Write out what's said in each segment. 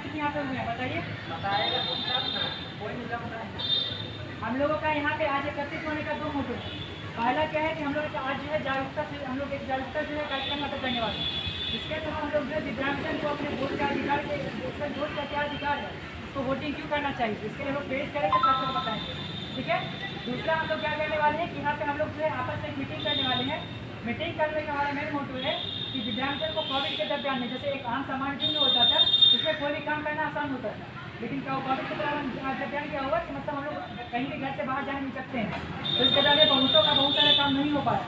कितने यहाँ पे हुए हैं बताइए। बताएगा तुम तब ना, कोई नहीं जमता है। हम लोगों का यहाँ पे आज एकत्रित होने का 2 मोटो है। पहला क्या है कि हम लोग आज जो है जागरूकता से हम लोग एक जागरूकता जो है कार्यक्रम नाटक करने वाले हैं, जिसके तहत हम लोग जो है दिव्यांगजन को अपने वोट का अधिकार के उसका वोट का क्या अधिकार है, उसको वोटिंग क्यों करना चाहिए, इसके लिए हम लोग प्रेरित करेंगे, साथ साथ बताएंगे। ठीक है। दूसरा हम लोग क्या करने वाले हैं कि यहाँ पे हम लोग जो है आपस में मीटिंग करने वाले हैं। मीटिंग करने का हमारा मेन मोटिव है कि दिव्यांगजन को कोविड के दरमियान में जैसे एक आम सामान्य दिन में होता था, उसमें कोई भी काम करना आसान होता था, लेकिन क्या कोविड के दरमियान क्या हुआ कि मतलब हम लोग कहीं भी घर से बाहर जा नहीं सकते हैं, तो इसके दौरान बहुतों का बहुत सारा काम नहीं हो पाया।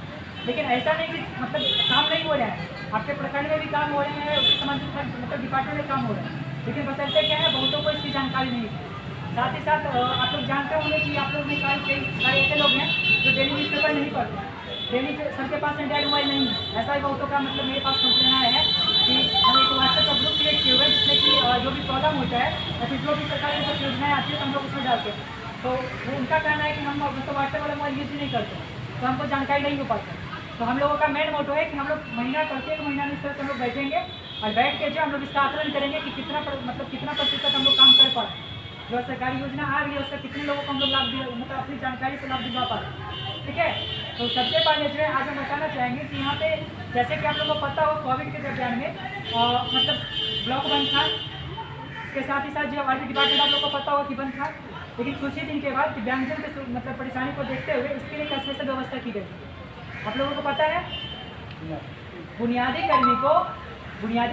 लेकिन ऐसा नहीं कि मतलब काम नहीं हो रहा है, आपके प्रखंड में भी काम हो रहे हैं, उसके संबंधित मतलब डिपार्टमेंट में काम हो रहा है, लेकिन बसंते क्या है बहुतों को इसकी जानकारी नहीं है। साथ ही साथ आप लोग जानते होंगे कि आप लोग में कई ऐसे लोग हैं जो डेली न्यूज़पेपर नहीं पढ़ते, डेली सबके पास एंड्रॉइड मोबाइल नहीं है। ऐसा ही बहुतों का मतलब मेरे पास कंप्लेन आया है कि हम एक व्हाट्सएप का ग्रुप क्रिएट किए हुए हैं, जिसमें कि जो भी प्रॉब्लम होता है या फिर जो भी सरकार की कुछ योजनाएं आती है तो हम लोग उसमें डालते हैं। तो वो उनका कहना है कि हम मतलब व्हाट्सएप वाला मोबाइल यूज़ ही नहीं करते, तो हमको जानकारी नहीं हो पाती। तो हम लोगों का मेन मोटो है कि हम लोग महीना प्रत्येक महीना में इस तरह से हम लोग बैठेंगे और बैठ के जो हम लोग इसका आकलन करेंगे कि कितना प्रतिशत हम लोग काम कर पा रहे हैं, जो सरकारी योजना आ रही है उसका कितने लोगों को हम लोग लाभ दिया, मतलब अपनी जानकारी से लाभ दिलवा पा रहे हैं। ठीक है। तो सबसे पहले जो है आज हम बताना चाहेंगे कि यहाँ पे जैसे कि आप लोगों को पता हो कोविड के दरमियान में मतलब ब्लॉक बंद था, इसके साथ ही साथ जो आर डिपार्टमेंट आप लोग को पता होगा कि बंद था, लेकिन कुछ ही दिन के बाद दिव्यांगजन के मतलब परेशानी को देखते हुए इसके लिए एक स्पेशल व्यवस्था की गई। आप लोगों को पता है बुनियादी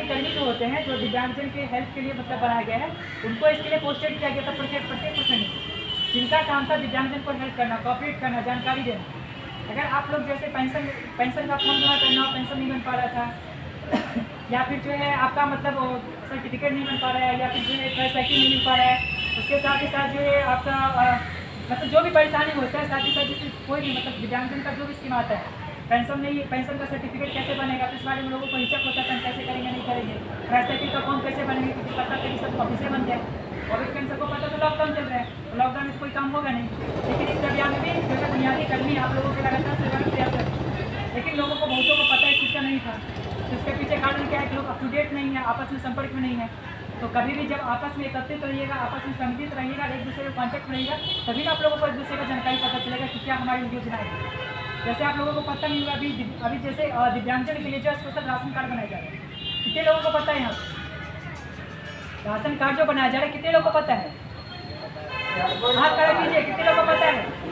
कर्मी जो होते हैं जो दिव्यांगजन के हेल्प के लिए मतलब बनाया गया है, उनको इसके लिए पोस्टेड किया गया था प्रत्येक प्रखंड में, जिनका काम था दिव्यांगजन को हेल्प करना, कॉपरेट करना, जानकारी देना। अगर आप लोग जैसे पेंशन का फॉर्म जमा करना हो, पेंशन नहीं बन पा रहा था या फिर जो है आपका मतलब सर्टिफिकेट नहीं बन पा रहा है या फिर जो है ट्राईसाइकिल नहीं मिल पा रहा है, उसके साथ ही साथ जो है आपका मतलब जो भी परेशानी होता है, साथ ही साथ जैसे कोई भी मतलब दिव्यांगजन का जो भी स्कीम आता है, पेंशन का सर्टिफिकेट कैसे बनेगा, तो इस बारे में लोगों को हिचक होता है, कैसे करेंगे नहीं करेंगे, ट्राईसाइकिल का फॉर्म कैसे बनेंगे, क्योंकि पता है कि सब ऑफिस से बन गया, कोविड के सबको पता तो लॉकडाउन चल रहा है, तो लॉकडाउन में कोई काम होगा नहीं। लेकिन इस दरमियान में भी जो है बुनियादी कर्मी आप लोगों के लगातार सरकार प्रयास कर रही है, लेकिन लोगों को बहुतों को पता है चीज़ का नहीं था। तो इसके पीछे कारण क्या है कि लोग अप टू डेट नहीं है, आपस में संपर्क में नहीं है। तो कभी भी जब आपस में एकत्रित रहिएगा, आपस में सम्मिलित रहिएगा, एक दूसरे के कॉन्टैक्ट में रहिएगा, तभी ना आप लोगों को एक दूसरे का जानकारी पता चलेगा कि क्या हमारी योजना है। जैसे आप लोगों को पता नहीं होगा अभी जैसे दिव्यांगजन के लिए जो स्पेशल राशन कार्ड बनाया जा रहा है, कितने लोगों को पता है? यहाँ राशन कार्ड जो बनाया जा रहा है कितने लोगों को पता है? हाथ खड़ा कीजिए, कितने लोगों को पता है?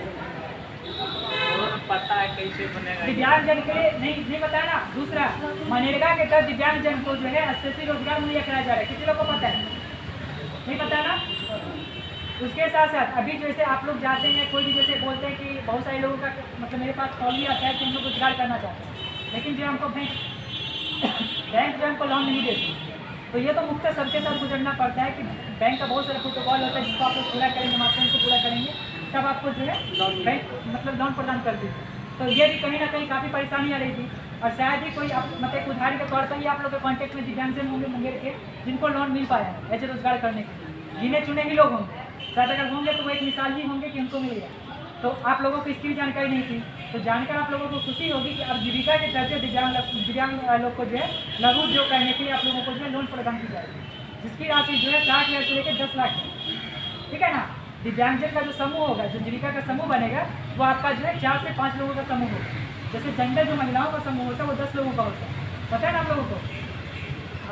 पता है कैसे बनेगा, दिव्यांगजन के लिए नहीं पता है ना। दूसरा, मनरेगा के तहत दिव्यांगजन को जो है स्पेशली रोजगार मुहैया कराया जा रहा है, कितने लोगों को पता है? नहीं पता है ना। उसके साथ साथ अभी जैसे आप लोग जाते हैं, कोई भी जैसे बोलते हैं कि बहुत सारे लोगों का मतलब मेरे पास कॉल भी आता है कि हम लोग रोजगार करना चाहते हैं, लेकिन जो हमको बैंक जो हमको लोन नहीं देती, तो ये तो मुख्य सबके साथ गुजरना पड़ता है कि बैंक का बहुत सारा प्रोटोकॉल होता है जिसको आप लोग पूरा करेंगे, माध्यम को पूरा करेंगे, तब आपको जो है बैंक मतलब लोन प्रदान करती है। तो ये भी कहीं ना कहीं काफ़ी परेशानी आ रही थी, और शायद ही कोई मतलब एक उदाहरण के तौर पर ही आप लोग के कॉन्टैक्ट में दिव्यांगजन होंगे मुंगेर के, जिनको लोन मिल पाया है ऐसे रोजगार करने के लिए, गिने चुने ही लोग होंगे, शायद अगर होंगे तो वो एक मिसाल ही होंगे कि उनको मिल गया। तो आप लोगों को इसकी भी जानकारी नहीं थी, तो जानकर आप लोगों को खुशी होगी कि अब जीविका के तहत दिव्यांग लोग को जो है लघु उद्योग करने के लिए आप लोगों को जो है लोन प्रदान की जाएगी, जिसकी राशि जो है 60,000 से लेकर 10 लाख है। ठीक है ना। दिव्यांगजन का जो समूह होगा, जो जीविका का समूह बनेगा, वो आपका जो है 4 से 5 लोगों का समूह होगा। जैसे जनरल जो महिलाओं का समूह होता है वो 10 लोगों का होता है, पता है ना आप लोगों को।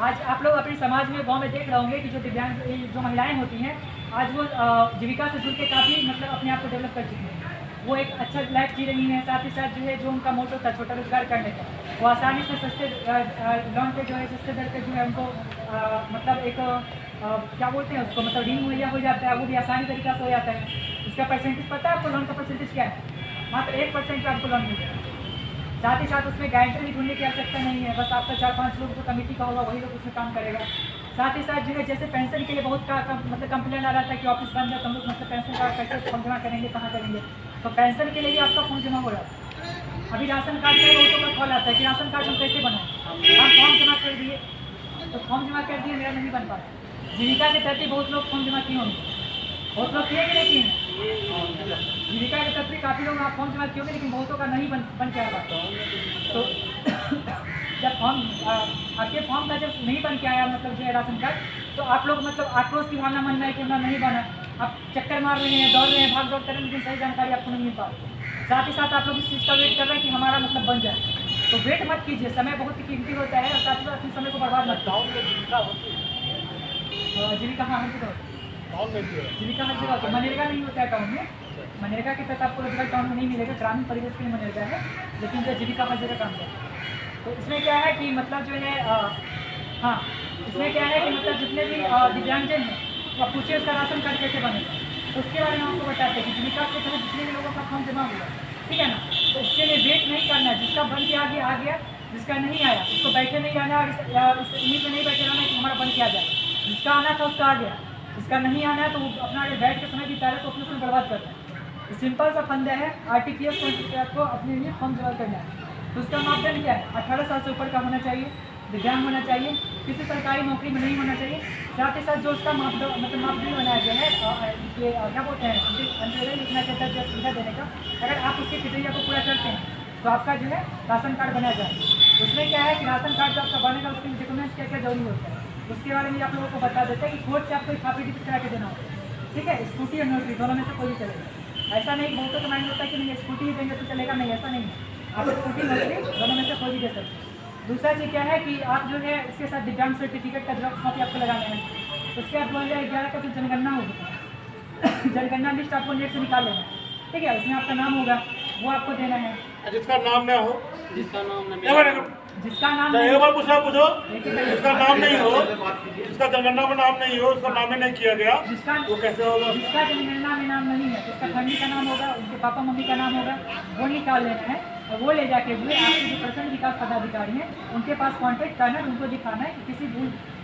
आज आप लोग अपने समाज में गांव में देख रहे होंगे कि जो दिव्यांग जो महिलाएं होती हैं, आज वो जीविका से जुड़ के काफ़ी मतलब अपने आप को डेवलप कर चुकी हैं, वो एक अच्छा लाइफ जी रही हैं। साथ ही साथ जो है जो उनका मोटो था छोटा रोजगार करने का, वो आसानी से सस्ते लोन पे जो है सस्ते दर पे जो है उनको मतलब एक क्या बोलते हैं उसको मतलब ऋण मुहैया हो जाता है, वो भी आसानी तरीका से हो जाता है। इसका परसेंटेज पता है आपको? लोन का परसेंटेज क्या है? मात्र 1% आपको लोन मिलेगा। साथ ही साथ उसमें गारंटर भी ढूंढने की आवश्यकता नहीं है, बस आपका 4-5 लोग जो कमेटी का होगा वही लोग उसमें काम करेगा। साथ ही साथ जो है जैसे पेंशन के लिए बहुत मतलब कंप्लेन आ रहा था कि ऑफिस बंद है, तो हम लोग मतलब पेंशन का कैसे फॉर्म जमा करेंगे, कहाँ करेंगे, तो पेंशन के लिए भी आपका फॉर्म जमा हो रहा है। अभी राशन कार्ड का बहुतों का कॉल आता है कि राशन कार्ड हम कैसे बनाएं, आप फॉर्म जमा कर दिए, तो फॉर्म जमा कर दिए, मेरा नहीं बन पा रहा। जीविका के तहत बहुत लोग फॉर्म जमा किए होंगे, बहुत लोग किए कि नहीं किए? जीविका के तहत काफ़ी लोग आप फॉर्म जमा किए होंगे, लेकिन बहुतों का नहीं बन के आ पाता। तो जब फॉर्म आपके फॉर्म का जब नहीं बन के आया मतलब जो है राशन कार्ड, तो आप लोग मतलब आक्रोश की भावना मन में है कि हमारा नहीं बना, आप चक्कर मार रहे हैं, दौड़ रहे हैं, भाग दौड़ कर रहे हैं, लेकिन सही जानकारी आपको नहीं मिल पा रही। साथ ही साथ आप लोग इस चीज़ का वेट कर रहे हैं कि हमारा मतलब बन जाए, तो वेट मत कीजिए, समय बहुत ही कीमती होता है और साथ ही साथ अपने समय को बर्बाद मत करो। जीविका हाँ हर जगह होती है, जीविका हर जगह होती है, मनरेगा नहीं होता है टाउन में। मनरेगा के तहत आपको रोजगार टाउन में नहीं मिलेगा, ग्रामीण परिवेश के लिए मनरेगा है, लेकिन जो जीविका हर जगह काम करता है। तो इसमें क्या है कि मतलब जो है हाँ, इसमें क्या है कि मतलब जितने भी दिव्यांगजन हैं वो पूछिए उसका राशन कार्ड कैसे बनेगा, तो उसके बारे में आपको बताते हैं कि जीविका के तहत जितने भी लोगों का फॉर्म जमा हुआ, ठीक है ना, तो उसके लिए वेट नहीं करना है, जिसका बन के आ गया, जिसका नहीं आया उसको बैठे नहीं रहना और इस उम्मीद में नहीं बैठे रहना कि हमारा बन के आ जाए। जिसका आना था उसका आ गया, जिसका नहीं आना है तो वो अपना आगे बैठ के समय बिता रहे तो अपने समय बर्बाद करते हैं। तो सिंपल सा फंडा है, RTPS को अपने लिए फॉर्म जमा करना है। तो उसका मापदंड क्या है, 18 साल से ऊपर का होना चाहिए, दिव्यांग होना चाहिए, किसी सरकारी नौकरी में नहीं होना चाहिए। साथ ही साथ जो उसका मापदंड बनाया गया है ये क्या बोलते हैं अंत्योदय योजना के तहत जो सुविधा देने का, अगर आप उसके क्राइटेरिया को पूरा करते हैं तो आपका जो है राशन कार्ड बनाया जाए। उसमें क्या है कि राशन कार्ड जो आपका बनेगा उसके डॉक्यूमेंट्स क्या क्या जरूरी होता है, उसके बारे में आप लोगों को बता देते हैं कि कोर्ट से आपको एक कॉपी टिकट करा के देना होता है, ठीक है। स्कूटी और नोटरी दोनों में से कोई भी चलेगा, ऐसा नहीं बहुतों का माइंड होता है कि नहीं स्कूटी ही देंगे तो चलेगा, नहीं ऐसा नहीं है, आप स्कूटी नोटरी दोनों में से कोई भी दे सकते हैं। दूसरा चीज़ क्या है कि आप जो है इसके साथ दिव्यांग सर्टिफिकेट का जेरॉक्स कॉपी आपको लगाना है। उसके बाद 2011 का जो जनगणना होगा जनगणना लिस्ट आपको नेट से निकाल लेना है, ठीक है, उसमें आपका नाम होगा वो आपको देना है। जिसका नाम ना हो, जिसका नाम न जिसका नाम एक बार पूछो देखिए, जिसका नाम नहीं हो, जिसका जनगणना में नाम नहीं हो, उसका नाम ही नहीं किया गया, जिसका वो कैसे होगा? जिसका जनगणना में नाम नहीं है तो उसका फैमिली का नाम होगा, उनके पापा मम्मी का नाम होगा, वो निकाल लेना है और वो ले जाके हुए आपके जो प्रखंड विकास पदाधिकारी हैं उनके पास कांटेक्ट करना है, उनको दिखाना है कि किसी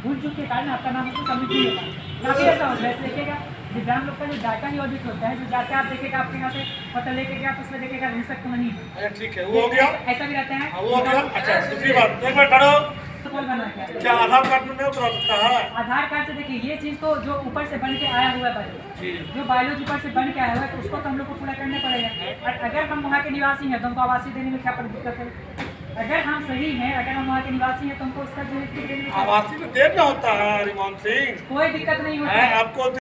भूल चूक के कारण आपका नाम उसको सबमिट नहीं होगा। काफ़ी ऐसा होता है, देखिएगा दिव्यांग लोग का जो डाटा ही ऑडिट होता है, जो जाके आप देखेगा आपके यहाँ से पता लेके गया तो उसमें देखेगा रिसक तो नहीं है। अच्छा ठीक है, वो हो गया, ऐसा भी रहता है। वो हो गया। अच्छा दूसरी बात, एक बार खड़ो, तो कौन बना क्या क्या आधार कार्ड में नहीं उतरा सकता है? आधार कार्ड से देखिए ये चीज़ तो जो ऊपर से बन के आया हुआ है, जो बायोलॉजी पर से बन के आया हुआ है तो उसको तो हम लोग को पूरा करना पड़ेगा। और अगर हम वहाँ के निवासी हैं तो हमको आवासीय देने में क्या दिक्कत है? अगर हम सही हैं, अगर हम वहाँ के निवासी हैं तो हमको उसका जो देने में आवासीय तो देना होता है हरिमान सिंह, कोई दिक्कत नहीं होती है है। आपको।